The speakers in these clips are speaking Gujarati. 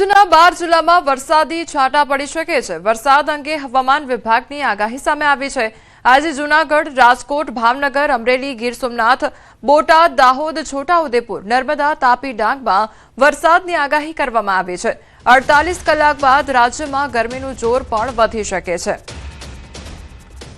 રાજ્યના 12 જિલ્લામાં વરસાદી છાંટા પડી શકે છે। વરસાદ અંગે હવામાન વિભાગની આગાહી સામે આવી છે। આજે જૂનાગઢ, રાજકોટ, ભાવનગર, અમરેલી, ગીર સોમનાથ, બોટાદ, દાહોદ, છોટાઉદેપુર, નર્મદા, તાપી, ડાંગમાં વરસાદની આગાહી કરવામાં આવી છે। 48 કલાક બાદ રાજ્યમાં ગરમીનું જોર પણ વધી શકે છે।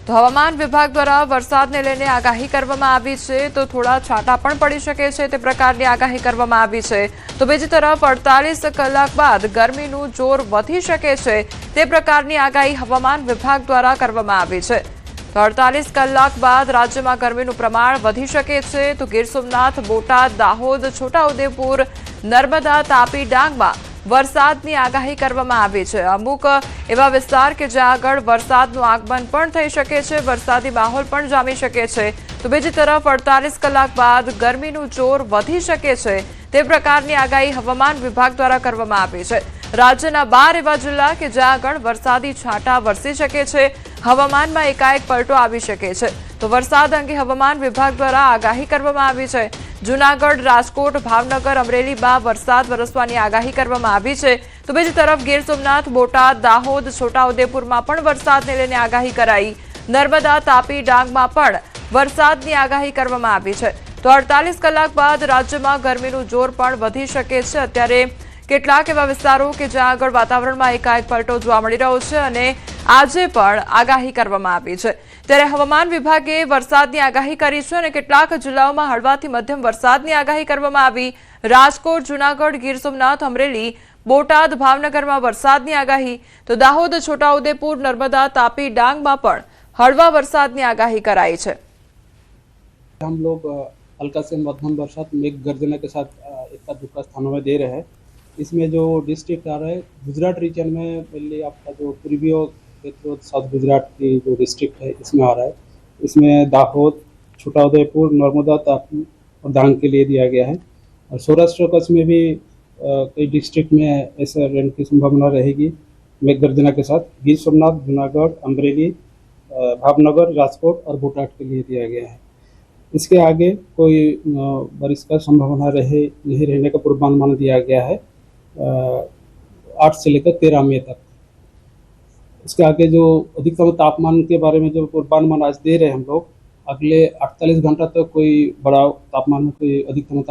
તો હવામાન વિભાગ દ્વારા વરસાદને લઈને આગાહી કરવામાં આવી છે, તો થોડા છાંટા પણ પડી શકે છે તે પ્રકારની આગાહી કરવામાં આવી છે। તો બીજી તરફ 48 કલાક બાદ ગરમીનું જોર વધી શકે છે તે પ્રકારની આગાહી હવામાન વિભાગ દ્વારા કરવામાં આવી છે। તો 48 કલાક બાદ રાજ્યમાં ગરમીનું પ્રમાણ વધી શકે છે। તો ગીર સોમનાથ, બોટાદ, દાહોદ, છોટાઉદેપુર, નર્મદા, તાપી, ડાંગમાં વરસાદની આગાહી કરવામાં આવી છે। અમુક એવા વિસ્તાર કે જ્યાં આગળ વરસાદનું આગમન પણ થઈ શકે છે, વરસાદી માહોલ પણ જામી શકે છે। તો બીજી તરફ 48 કલાક બાદ ગરમીનું જોર વધી શકે છે તે પ્રકારની આગાહી હવામાન વિભાગ દ્વારા કરવામાં આવી છે। રાજ્યના 12 એવા જિલ્લા કે જ્યાં આગળ વરસાદી છાંટા વરસી શકે છે, હવામાનમાં એકાએક પલટો આવી શકે છે। તો વરસાદ અંગે હવામાન વિભાગ દ્વારા આગાહી કરવામાં આવી છે। જૂનાગઢ, રાજકોટ, ભાવનગર, અમરેલીમાં વરસાદ વરસવાની આગાહી કરવામાં આવી છે। તો બીજી તરફ ગીર સોમનાથ, બોટાદ, દાહોદ, છોટાઉદેપુરમાં પણ વરસાદને લઈને આગાહી કરાઈ। નર્મદા, તાપી, ડાંગમાં પણ વરસાદની આગાહી કરવામાં આવી છે। તો 48 કલાક બાદ રાજ્યમાં ગરમીનું જોર પણ વધી શકે છે। અત્યારે કેટલાક એવા વિસ્તારો કે જ્યાં આગળ વાતાવરણમાં એકાએક પલટો જોવા મળી રહ્યો છે અને આજે પણ આગાહી કરવામાં આવી છે। ત્યારે હવામાન વિભાગે વરસાદની આગાહી કરી છે અને કેટલાક જિલ્લાઓમાં હળવાથી મધ્યમ વરસાદની આગાહી કરવામાં આવી। રાજકોટ, જૂનાગઢ, ગીર સોમનાથ, અમરેલી, બોટાદ, ભાવનગરમાં વરસાદની આગાહી। તો દાહોદ, છોટાઉદેપુર, નર્મદા, તાપી, ડાંગમાં પણ હળવા વરસાદની આગાહી કરાઈ છે। हम लोग हल्का से मध्यम बरसात मेघ गर्जना के साथ इक्का दुक्का स्थानों में दे रहे हैं। इसमें जो डिस्ट्रिक्ट आ रहा है गुजरात रीजन में, पहले आपका जो पूर्वी क्षेत्र साउथ गुजरात की जो डिस्ट्रिक्ट है इसमें आ रहा है। इसमें दाहोद, छोटाउदेपुर, नर्मदा, तापी और डांग के लिए दिया गया है। और सौराष्ट्र कच्छ में भी कई डिस्ट्रिक्ट में ऐसा रेन की संभावना रहेगी मेघ गर्जना के साथ। गिर सोमनाथ, जूनागढ़, अमरेली, भावनगर, राजकोट और बोटाद के लिए दिया गया है। इसके आगे कोई बारिश का संभावना नहीं रहने का पूर्वानुमान दिया गया है 8 से लेकर 13 मई तक। इसके आगे जो अधिकतम तापमान के बारे में जो पूर्वानुमान आज दे रहे हैं हम लोग, अगले 48 घंटा तक कोई बड़ा तापमान में कोई अधिकतम